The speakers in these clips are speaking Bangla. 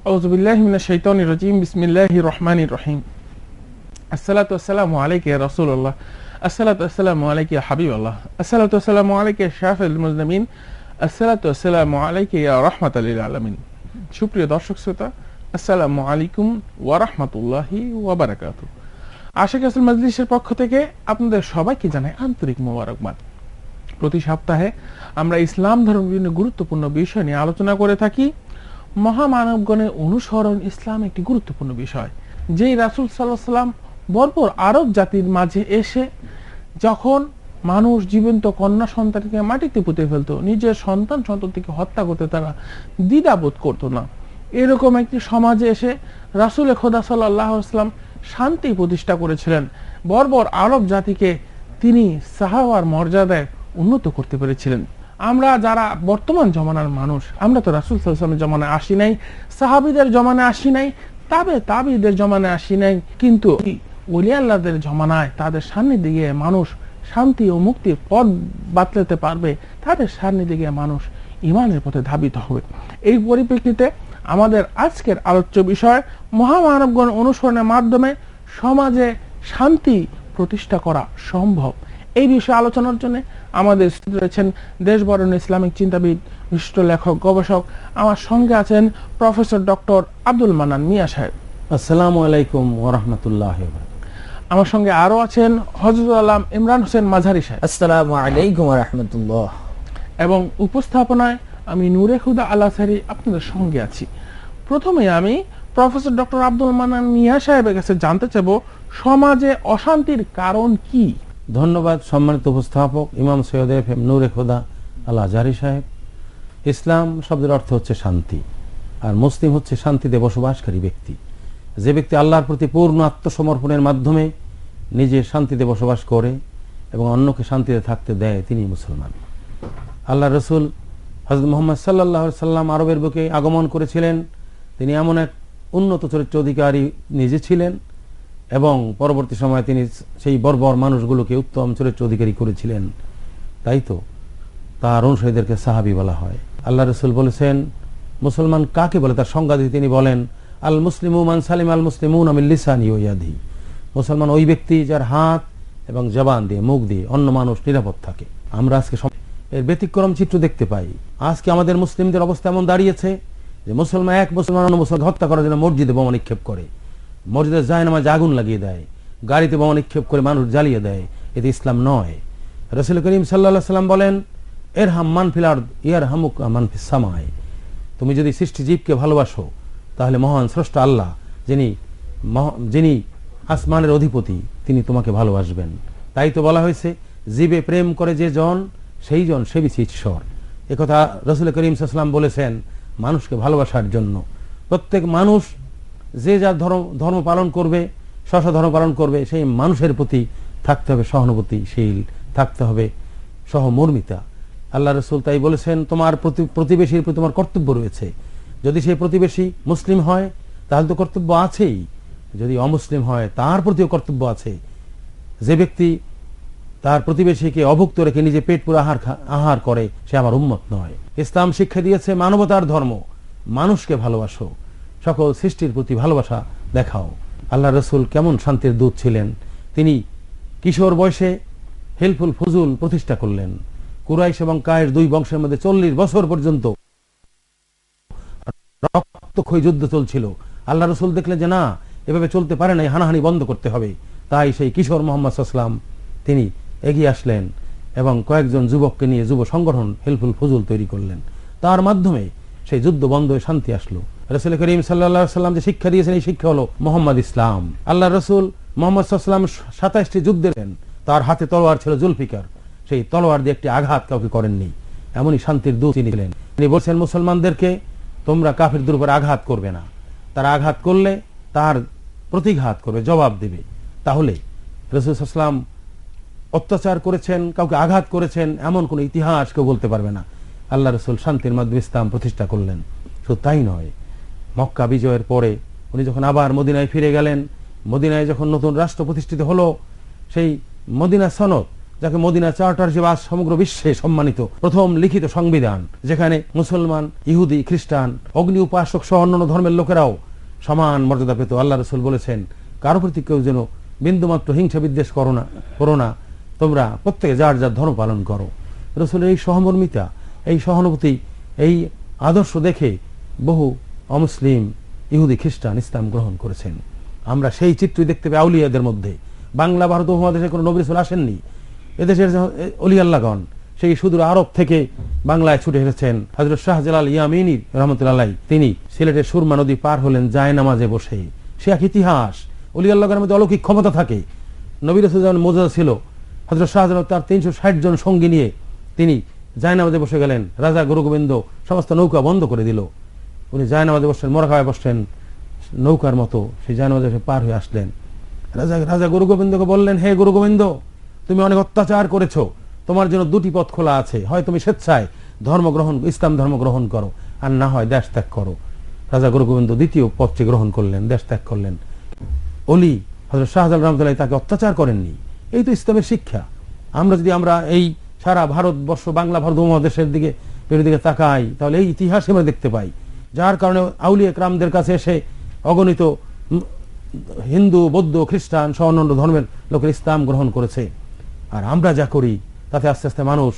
আউযুবিল্লাহি মিনাশ শাইতানির রাজিম বিসমিল্লাহির রহমানির রহিম আসসালাতু ওয়াসসালামু আলাইকা ইয়া রাসূলুল্লাহ আসসালাতু ওয়াসসালামু আলাইকা ইয়া হাবিবাল্লাহ আসসালাতু ওয়াসসালামু আলাইকা ইয়া শাফিউল মুজনিমিন আসসালাতু ওয়াসসালামু আলাইকা ইয়া রাহমাতাল লিল আলামিন। সুপ্রিয় দর্শক শ্রোতা, আসসালামু আলাইকুম ওয়া রাহমাতুল্লাহি ওয়া বারাকাতুহু। আশিক রাসূল মাজলিসের পক্ষ থেকে আপনাদের সবাইকে জানাই আন্তরিক মোবারকবাদ। প্রতি সপ্তাহে আমরা ইসলাম ধর্মের বিভিন্ন গুরুত্বপূর্ণ বিষয় নিয়ে আলোচনা করে থাকি। মহামানবগণের অনুসরণ ইসলাম একটি গুরুত্বপূর্ণ বিষয়। যেই রাসূল সাল্লাল্লাহু আলাইহি ওয়াসাল্লাম বর্বর আরব জাতির মাঝে এসে যখন মানুষ জীবন্ত কন্যা সন্তানকে মাটিতে পুঁতে ফেলতো, নিজের সন্তানকে হত্যা করতে তারা দ্বিধাবোধ করতো না, এরকম একটি সমাজে এসে রাসূল খোদা সাল্লাল্লাহু আলাইহি ওয়াসাল্লাম শান্তি প্রতিষ্ঠা করেছিলেন। বর্বর আরব জাতিকে তিনি সাহাবার মর্যাদায় উন্নত করতে পেরেছিলেন। আমরা যারা বর্তমান জমানার মানুষ, আমরা তো রাসূল সাল্লাল্লাহু আলাইহি ওয়াসাল্লামের জমানায় আসি নাই, সাহাবীদের জমানায় আসি নাই, তাবেঈদের জমানায় আসি নাই, কিন্তু ওলি আল্লাহদের জমানায় তাদের সান্নিধ্যে গিয়ে মানুষ শান্তি ও মুক্তির পথ বাতলাতে পারবে, তাদের সান্নিধ্যে গিয়ে মানুষ ঈমানের পথে ধাবিত হবে। এই পরিপ্রেক্ষিতে আমাদের আজকের আলোচ্য বিষয় মহামানবগণ অনুসরণের মাধ্যমে সমাজে শান্তি প্রতিষ্ঠা করা সম্ভব। এই বিষয়ে আলোচনার জন্য আমাদের রয়েছেন দেশবরেণ্য ইসলামিক চিন্তাবিদ, বিশিষ্ট লেখক, গবেষক। আমার সঙ্গে আছেন প্রফেসর ডক্টর আব্দুল মান্নান মিয়া সাহেব। আসসালামু আলাইকুম ওয়া রাহমাতুল্লাহি ওয়া বারাকাতুহু। আমার সঙ্গে আরো আছেন হযরতুল আলম ইমরান হোসেন মাঝারি সাহেব। আসসালামু আলাইকুম ওয়া রাহমাতুল্লাহ। এবং উপস্থাপনায় আমি নূরে খুদা আল আজহারী আপনাদের সঙ্গে আছি। প্রথমে আমি প্রফেসর ডক্টর আব্দুল মান্নান মিয়া সাহেবের কাছে জানতে চাইব, সমাজে অশান্তির কারণ কি? ধন্যবাদ সম্মানিত উপস্থাপক ইমাম সৈয়দ এফএম নূরে খোদা আল আজহারী সাহেব। ইসলাম শব্দের অর্থ হচ্ছে শান্তি, আর মুসলিম হচ্ছে শান্তিতে বসবাসকারী ব্যক্তি। যে ব্যক্তি আল্লাহর প্রতি পূর্ণ আত্মসমর্পণের মাধ্যমে নিজে শান্তিতে বসবাস করে এবং অন্যকে শান্তিতে থাকতে দেয়, তিনি মুসলমান। আল্লাহ রসুল হযরত মুহাম্মদ সাল্লাল্লাহু আলাইহি সাল্লাম আরবের বুকে আগমন করেছিলেন। তিনি এমন এক উন্নত চরিত্র অধিকারী নিজে ছিলেন এবং পরবর্তী সময়ে তিনি সেই বর্বর মানুষগুলোকে উত্তম চরিত্র অধিকারী করেছিলেন। তাই তো তার অনুসারীদেরকে সাহাবী বলা হয়। আল্লাহ রসুল বলেছেন মুসলমান কাকে বলে, তার সংজ্ঞা দিয়ে তিনি বলেন আল মুসলিমু মান সালিম আল মুসলিমুনা মিন লিসানি ওয়া ইয়াদিহি। মুসলমান ওই ব্যক্তি যার হাত এবং জবান দিয়ে, মুখ দিয়ে অন্য মানুষ নিরাপদ থাকে। আমরা আজকে এর ব্যতিক্রম চিত্র দেখতে পাই। আজকে আমাদের মুসলিমদের অবস্থা এমন দাঁড়িয়েছে যে এক মুসলমান অন্য মুসলমান হত্যা করার জন্য মসজিদে বোমা নিক্ষেপ করে, মসজিদের জায়নামাজে আগুন লাগিয়ে দেয়, গাড়িতে বোমা নিক্ষেপ করে মানুষ জ্বালিয়ে দেয়। এতে ইসলাম নয়। রাসূল করিম সাল্লাল্লাহু আলাইহি সাল্লাম বলেন ইরহাম মান ফিল আরদ ইয়ারহামুকা মান ফিস সামায়ে। তুমি যদি সৃষ্টি জীবকে ভালোবাসো তাহলে মহান স্রষ্টা আল্লাহ, যিনি আসমানের অধিপতি, তিনি তোমাকে ভালোবাসবেন। তাই তো বলা হয়েছে জীবে প্রেম করে যে জন, সেই জন সেবিছে ঈশ্বর। একথা রাসূল করিম সাল্লাল্লাহু আলাইহি সাল্লাম বলেছেন মানুষকে ভালোবাসার জন্য। প্রত্যেক মানুষ যে যার ধর্ম পালন করবে, স্ব ধর্ম পালন করবে, সেই মানুষের প্রতি থাকতে হবে সহানুভূতিশীল, থাকতে হবে সহমর্মিতা। আল্লাহ রসুল তাই বলেছেন তোমার প্রতিবেশীর প্রতি তোমার কর্তব্য রয়েছে। যদি সেই প্রতিবেশী মুসলিম হয় তাহলে তো কর্তব্য আছেই, যদি অমুসলিম হয় তার প্রতিও কর্তব্য আছে। যে ব্যক্তি তার প্রতিবেশীকে অভুক্ত রেখে নিজে পেট পুরে আহার করে সে আমার উম্মত নয়। ইসলাম শিক্ষা দিয়েছে মানবতার ধর্ম, মানুষকে ভালোবাসো, সকল সৃষ্টির প্রতি ভালোবাসা দেখাও। আল্লাহ রসুল কেমন শান্তির দূত ছিলেন। তিনি কিশোর বয়সে হেলফুল ফুজুল প্রতিষ্ঠা করলেন। কুরাইশ এবং কায়েস দুই বংশের মধ্যে 40 বছর পর্যন্ত রক্তক্ষয়ী যুদ্ধ চলছিল। আল্লাহ রসুল দেখলেন যে না, এভাবে চলতে পারে না, হানাহানি বন্ধ করতে হবে। তাই সেই কিশোর মুহাম্মদ সাল্লাল্লাহু আলাইহি ওয়াসাল্লাম তিনি এগিয়ে আসলেন এবং কয়েকজন যুবককে নিয়ে যুব সংগঠন হেলফুল ফুজুল তৈরি করলেন। তার মাধ্যমে সেই যুদ্ধ বন্ধ হয়ে শান্তি আসলো। রাসূল করিম সাল্লাল্লাহু আলাইহি ওয়াসাল্লাম যে শিক্ষা দিয়েছেন, এই শিক্ষা হলো মুহাম্মদ ইসলাম। আল্লাহ রসুল মুহাম্মদ সাল্লাল্লাহু আলাইহি ওয়াসাল্লাম 27টি যুদ্ধে তার হাতে তলোয়ার ছিল জুলফিকার, সেই তলোয়ার দিয়ে একটি আঘাত কাউকে করেননি। এমনই শান্তির দূত তিনি ছিলেন। তিনি বলছেন মুসলমানদেরকে তোমরা কাফিরদের উপর আঘাত করবে না, তারা আঘাত করলে তার প্রতিঘাত করবে, জবাব দেবে। তাহলে রাসূল সাল্লাল্লাহু আলাইহি ওয়াসাল্লাম অত্যাচার করেছেন, কাউকে আঘাত করেছেন এমন কোন ইতিহাস কেউ বলতে পারবে না। আল্লাহ রসুল শান্তির মাধ্যমে ইসলাম প্রতিষ্ঠা করলেন। শুধু তাই নয়, মক্কা বিজয়ের পরে উনি যখন আবার মদিনায় ফিরে গেলেন, মদিনায় যখন নতুন রাষ্ট্র প্রতিষ্ঠিত হলো, সেই মদিনা সনদ যাকে মদিনা চার্টার হিসেবে আজ সমগ্র বিশ্বে সম্মানিত প্রথম লিখিত সংবিধান, যেখানে মুসলমান, ইহুদি, খ্রিস্টান, অগ্নি উপাসক সহ অন্যান্য ধর্মের লোকেরাও সমান মর্যাদা পেত। আল্লাহ রসুল বলেছেন, কারো প্রতি কেউ যেন বিন্দুমাত্র হিংসা বিদ্বেষ করো না, তোমরা প্রত্যেকে যার যার ধর্ম পালন করো। রসুলের এই সহমর্মিতা, এই সহানুভূতি, এই আদর্শ দেখে বহু অমুসলিম, ইহুদি, খ্রিস্টান ইসলাম গ্রহণ করেছেন। আমরা সেই চিত্রই দেখতে পাই আউলিয়াদের মধ্যে। বাংলা ভারত উপমহাদেশে কোনো নবী রাসূল আসেননি। এদেশের অলি আল্লাহগণ সেই সুদূর আরব থেকে বাংলায় ছুটে এসেছেন। হযরত শাহজালাল ইয়ামিনী রহমতুল্লাহ আলাইহি তিনি সিলেটের সুরমা নদী পার হলেন জায়নামাজে বসে। সে এক ইতিহাস। অলি আল্লাহগণের মধ্যে অলৌকিক ক্ষমতা থাকে। নবী রাসূল যখন মোজা ছিল, হযরত শাহজালাল তার 360 জন সঙ্গী নিয়ে তিনি জায়নামাজে বসে গেলেন। রাজা গুরুগোবিন্দ সমস্ত নৌকা বন্ধ করে দিল। উনি জায়নামাজে বসলেন, মোরাকাবায় বসলেন, নৌকার মতো সেই জায়নামাজে পার হয়ে আসলেন। রাজা গুরুগোবিন্দকে বললেন, হে গুরুগোবিন্দ, তুমি অনেক অত্যাচার করেছো, তোমার জন্য দুটি পথ খোলা আছে, হয় তুমি স্বেচ্ছায় ইসলাম ধর্ম গ্রহণ করো, আর না হয় দেশ ত্যাগ করো। রাজা গুরুগোবিন্দ দ্বিতীয় পথটি গ্রহণ করলেন, দেশ ত্যাগ করলেন। অলি হযরত শাহজালাল রহমতুল্লাহ তাকে অত্যাচার করেননি। এই তো ইসলামের শিক্ষা। আমরা এই সারা ভারতবর্ষ, বাংলা ভারত উপমহাদেশের দিকে তাকাই, তাহলে এই ইতিহাস আমরা দেখতে পাই। যার কারণে আউলিয়া কেরামদের কাছে এসে অগণিত হিন্দু, বৌদ্ধ, খ্রিস্টান সহ অন্যান্য ধর্মের লোকের ইসলাম গ্রহণ করেছে। আর আমরা যা করি তাতে আস্তে আস্তে মানুষ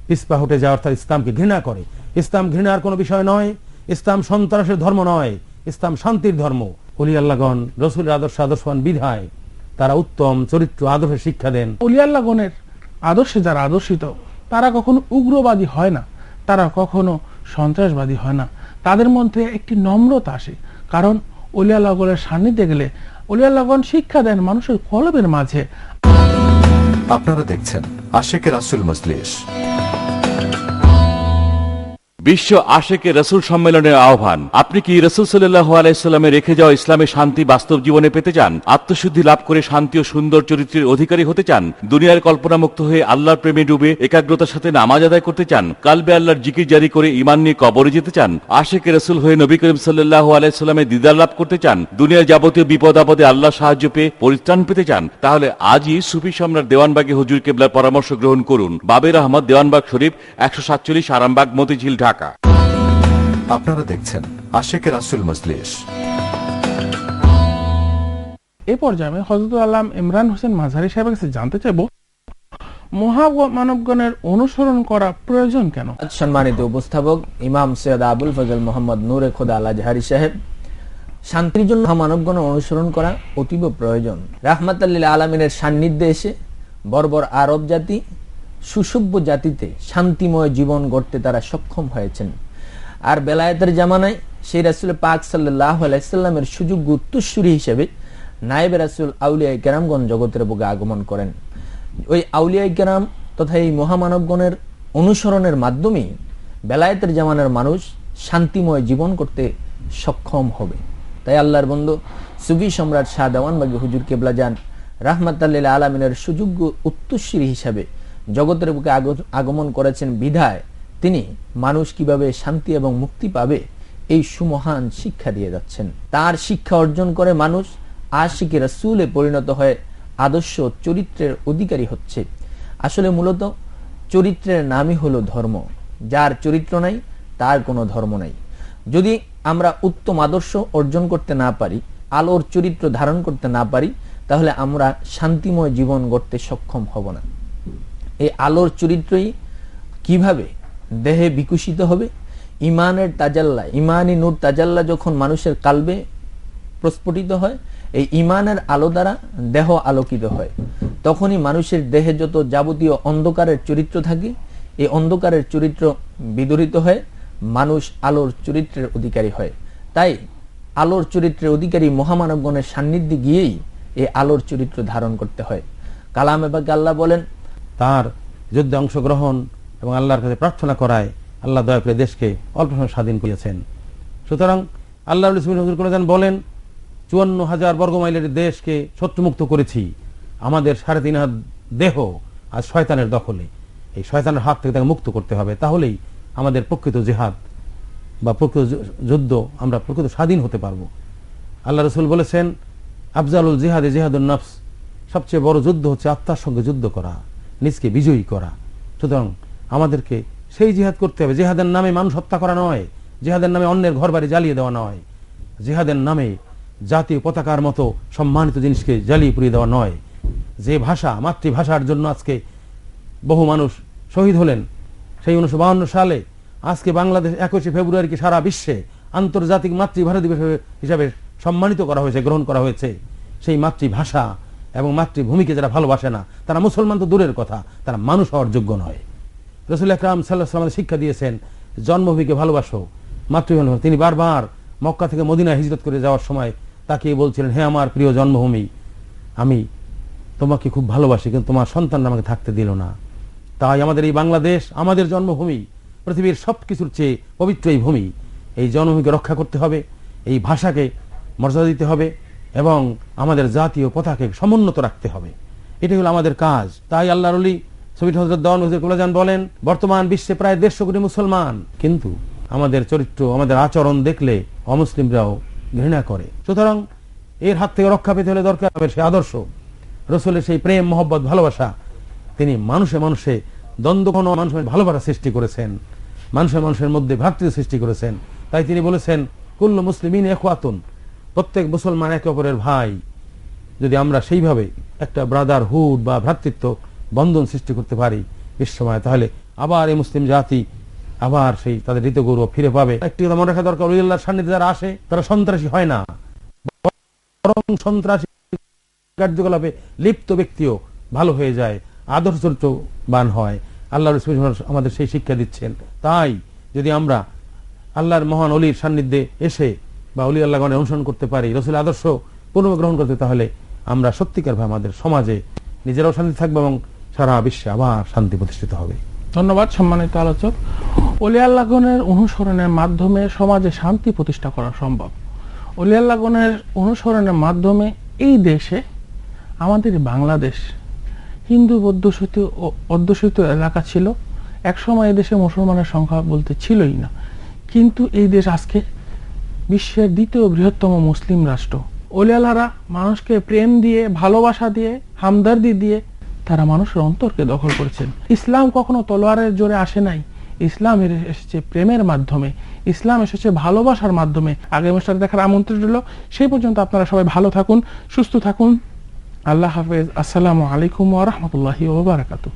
পিছপা হটে যাওয়ার, তার ইসলামকে ঘৃণা করে। ইসলাম ঘৃণার কোনো বিষয় নয়, ইসলাম সন্ত্রাসের ধর্ম নয়, ইসলাম শান্তির ধর্ম। ওলি আল্লাহগণ রসুলের আদর্শবান বিধায় তারা উত্তম চরিত্র আদর্শের শিক্ষা দেন। ওলি আল্লাহগণের আদর্শে যারা আদর্শিত তারা কখনো উগ্রবাদী হয় না, তারা কখনো সন্ত্রাসবাদী হয় না। তাদের মধ্যে একটি নম্রতা আসে, কারণ ওলি আল্লাহগণের সান্নিধ্যে গেলে ওলি আল্লাহগণ শিক্ষা দেন মানুষের কলবের মাঝে। আপনারা দেখছেন আশিকে রাসূল মজলিস। বিশ্ব আশিকে রাসূল সম্মেলনের আহ্বান। আপনি কি রাসূল সাল্লাল্লাহু আলাইহি সাল্লামে রেখে যাওয়া ইসলামের শান্তি বাস্তব জীবনে পেতে চান? আত্মশুদ্ধি লাভ করে শান্তি ও সুন্দর চরিত্রের অধিকারী হতে চান? দুনিয়ার কল্পনামুক্ত হয়ে আল্লাহর প্রেমে ডুবে একাগ্রতার সাথে নামাজ আদায় করতে চান? কালবে আল্লাহর জিকির জারি করে ঈমান নিয়ে কবরে যেতে চান? আশিকে রাসূল হয়ে নবী করিম সাল্লাল্লাহু আলাইহি সাল্লামের দিদার লাভ করতে চান? দুনিয়ার যাবতীয় বিপদ আপদে আল্লাহর সাহায্য পেয়ে পরিত্রাণ পেতে চান? তাহলে আজই সুফি সম্রাট দেওয়ানবাগী হুজুর কেবলার পরামর্শ গ্রহণ করুন। বাবের আহমদ, দেওয়ানবাগ শরীফ, 147, আরামবাগ, মতিঝিল, ঢাকা। আপনারা দেখছেন আশিকে রাসূল মজলিস। এ পর্যায়ে আমি হযরত আল্লামা ইমরান হোসেন মাঝারি সাহেবের কাছে জানতে চাইব, মহামানবগণের অনুসরণ করা প্রয়োজন কেন? সম্মানিত উপস্থাপক ইমাম সৈয়দ আবুল ফজল মোহাম্মদ নূরে খোদা আল আজহারি সাহেব, শান্তির জন্য মহামানবগণের অনুসরণ করা অতীব প্রয়োজন। রাহমাতাল লিল আলামিনের সান্নিধ্যে এসে বর্বর আরব জাতি সুসভ্য জাতিতে শান্তিময় জীবন গড়তে তারা সক্ষম হয়েছেন। আর বেলায়েতের জামানায় সেই রাসূল পাক সাল্লাল্লাহু আলাইহি সাল্লামের সুযোগ্য উত্তরসূরি হিসেবে নায়েবে রাসূল আউলিয়া কেরামগণ জগতের বুকে আগমন করেন। ওই আউলিয়া কেরাম তথা এই মহামানবগণের অনুসরণের মাধ্যমে বেলায়েতের জামানার মানুষ শান্তিময় জীবন করতে সক্ষম হবে। তাই আল্লাহর বন্ধু সুফি সম্রাট শাহ দেওয়ানবাগী হুজুর কেবলা যান রাহমাতাল লিল আলামিনের সুযোগ্য উত্তরসূরি হিসাবে জগতের বুকে আগমন করেছেন বিধায় তিনি মানুষ কিভাবে শান্তি এবং মুক্তি পাবে এই সুমহান শিক্ষা দিয়ে যাচ্ছেন। তার শিক্ষা অর্জন করে মানুষ আশিকে রাসূলে পরিণত হয়ে আদর্শ চরিত্রের অধিকারী হচ্ছে। আসলে মূলত চরিত্রের নামই হলো ধর্ম। যার চরিত্র নাই তার কোনো ধর্ম নাই। যদি আমরা উত্তম আদর্শ অর্জন করতে না পারি, আলোর চরিত্র ধারণ করতে না পারি, তাহলে আমরা শান্তিময় জীবন গড়তে সক্ষম হব না। এই আলোর চরিত্রই কিভাবে দেহে বিকশিত হবে? ইমানের তাজাল্লা, ইমানি নূর তাজাল্লা যখন মানুষের কালবে প্রস্ফুটিত হয়, এই ইমানের আলো দ্বারা দেহ আলোকিত হয়, তখনই মানুষের দেহে যত যাবতীয় অন্ধকারের চরিত্র থাকে, এই অন্ধকারের চরিত্র বিদরিত হয়, মানুষ আলোর চরিত্রের অধিকারী হয়। তাই আলোর চরিত্রের অধিকারী মহামানবগণের সান্নিধ্যে গিয়েই এই আলোর চরিত্র ধারণ করতে হয়। কালামে পাকে আল্লাহ বলেন, তার যুদ্ধে অংশগ্রহণ এবং আল্লাহর কাছে প্রার্থনা করায় আল্লাহ দয়া করে দেশকে অল্প সময় স্বাধীন করেছেন। সুতরাং আল্লাহ হুজুর কোন বলেন, 54,000 বর্গমাইলের দেশকে শত্রুমুক্ত করেছি, আমাদের 3.5 দেহ আজ শয়তানের দখলে, এই শয়তানের হাত থেকে তাকে মুক্ত করতে হবে। তাহলেই আমাদের প্রকৃত জিহাদ বা প্রকৃত যুদ্ধ, আমরা প্রকৃত স্বাধীন হতে পারবো। আল্লাহ রসুল বলেছেন, আফজালুল জিহাদে জিহাদুন নফস, সবচেয়ে বড় যুদ্ধ হচ্ছে আত্মার সঙ্গে যুদ্ধ করা। নিজকে বিজয়ী করা। সুতরাং আমাদেরকে সেই জিহাদ করতে হবে, জিহাদের নামে মানুষ হত্যা করা নয়, জিহাদের নামে অন্যের ঘর বাড়ি জ্বালিয়ে দেওয়া নয়, জিহাদের নামে জাতীয় পতাকার মতো সম্মানিত জিনিসকে জ্বালিয়ে পুড়িয়ে দেওয়া নয়। যে ভাষা, মাতৃভাষার জন্য আজকে বহু মানুষ শহীদ হলেন, সেই 1952 সালে আজকে বাংলাদেশ 21শে ফেব্রুয়ারিকে সারা বিশ্বে আন্তর্জাতিক মাতৃভাষা দিবস হিসাবে সম্মানিত করা হয়েছে, গ্রহণ করা হয়েছে। সেই মাতৃভাষা এবং মাতৃভূমিকে যারা ভালোবাসে না, তারা মুসলমান তো দূরের কথা, তারা মানুষ হওয়ার যোগ্য নয়। রাসূল আকরাম সাল্লাল্লাহু আলাইহি ওয়াসাল্লাম শিক্ষা দিয়েছেন, জন্মভূমিকে ভালোবাসো, মাতৃভূমি। তিনি বারবার মক্কা থেকে মদিনায় হিজরত করে যাওয়ার সময় তাকে বলছিলেন, হে আমার প্রিয় জন্মভূমি, আমি তোমাকে খুব ভালোবাসি, কিন্তু তোমার সন্তানরা আমাকে থাকতে দিল না। তাই আমাদের এই বাংলাদেশ, আমাদের জন্মভূমি, পৃথিবীর সব কিছুর চেয়ে পবিত্র এই ভূমি, এই জন্মভূমিকে রক্ষা করতে হবে, এই ভাষাকে মর্যাদা দিতে হবে এবং আমাদের জাতীয় পতাকাকে সমুন্নত রাখতে হবে। এটাই হলো আমাদের কাজ। তাই আল্লাহর ওলি সৈয়দ হযরত দেওয়ান হুজুর কুলাজান বলেন, বর্তমান বিশ্বে প্রায় 150 কোটি মুসলমান, কিন্তু আমাদের চরিত্র, আমাদের আচরণ দেখলে অমুসলিমরাও ঘৃণা করে। সুতরাং এর হাত থেকে রক্ষা পেতে হলে দরকার হবে সেই আদর্শ, রসুলের সেই প্রেম, মহব্বত, ভালোবাসা। তিনি মানুষে মানুষে দ্বন্দ্ব, কোনো মানুষের ভালোবাসা সৃষ্টি করেছেন, মানুষের মধ্যে ভ্রাতৃত্ব সৃষ্টি করেছেন। তাই তিনি বলেছেন, কুল্লু মুসলিমিন ইখওয়াতুন, প্রত্যেক মুসলমান একে অপরের ভাই। যদি আমরা সেইভাবে একটা ব্রাদারহুড বা ভ্রাতৃত্ব বন্ধন সৃষ্টি করতে পারি বিশ্বময়, তাহলে আবার এই মুসলিম জাতি আবার সেই তাদের হৃত গৌরব ফিরে পাবে। একটি কথা মনে রাখা দরকার, ওলি আল্লাহর সান্নিধ্যে যারা আসে তারা সন্ত্রাসী হয় না, বরং সন্ত্রাসী কার্যকলাপে লিপ্ত ব্যক্তিও ভালো হয়ে যায়, আদর্শ চরিত্রবান হয়। আল্লাহ রাসূল আমাদের সেই শিক্ষা দিচ্ছেন। তাই যদি আমরা আল্লাহর মহান অলির সান্নিধ্যে এসে বা অলি আল্লাহগণের অনুসরণ করতে পারি, রসুলের আদর্শ পুনর্গ্রহণ করতে, তাহলে আমরা সত্যিকারভাবে আমাদের সমাজে নিজেরাও শান্তি থাকবো এবং সারা বিশ্বে আবার শান্তি প্রতিষ্ঠিত হবে। ধন্যবাদ সম্মানিত আলোচক। অলি আল্লাহগণের অনুসরণের মাধ্যমে সমাজে শান্তি প্রতিষ্ঠা করা সম্ভব। অলি আল্লাহগণের অনুসরণের মাধ্যমে এই দেশে, আমাদের বাংলাদেশ হিন্দু বৌদ্ধ অধ্যুষিত এলাকা ছিল, একসময় এই দেশে মুসলমানের সংখ্যা বলতে ছিলই না, কিন্তু এই দেশ আজকে বিশ্বের দ্বিতীয় বৃহত্তম মুসলিম রাষ্ট্র। অলি আল্লাহরা মানুষকে প্রেম দিয়ে, ভালোবাসা দিয়ে, হামদর্দি দিয়ে তারা মানুষের অন্তরকে দখল করেছেন। ইসলাম কখনো তলোয়ারের জোরে আসে নাই, ইসলাম এসেছে প্রেমের মাধ্যমে, ইসলাম এসেছে ভালোবাসার মাধ্যমে। আগামী অনুষ্ঠান দেখার আমন্ত্রণ রইল। সেই পর্যন্ত আপনারা সবাই ভালো থাকুন, সুস্থ থাকুন। আল্লাহ হাফেজ। আসসালামু আলাইকুম ওয়া রাহমাতুল্লাহি ওয়া বারাকাতুহু।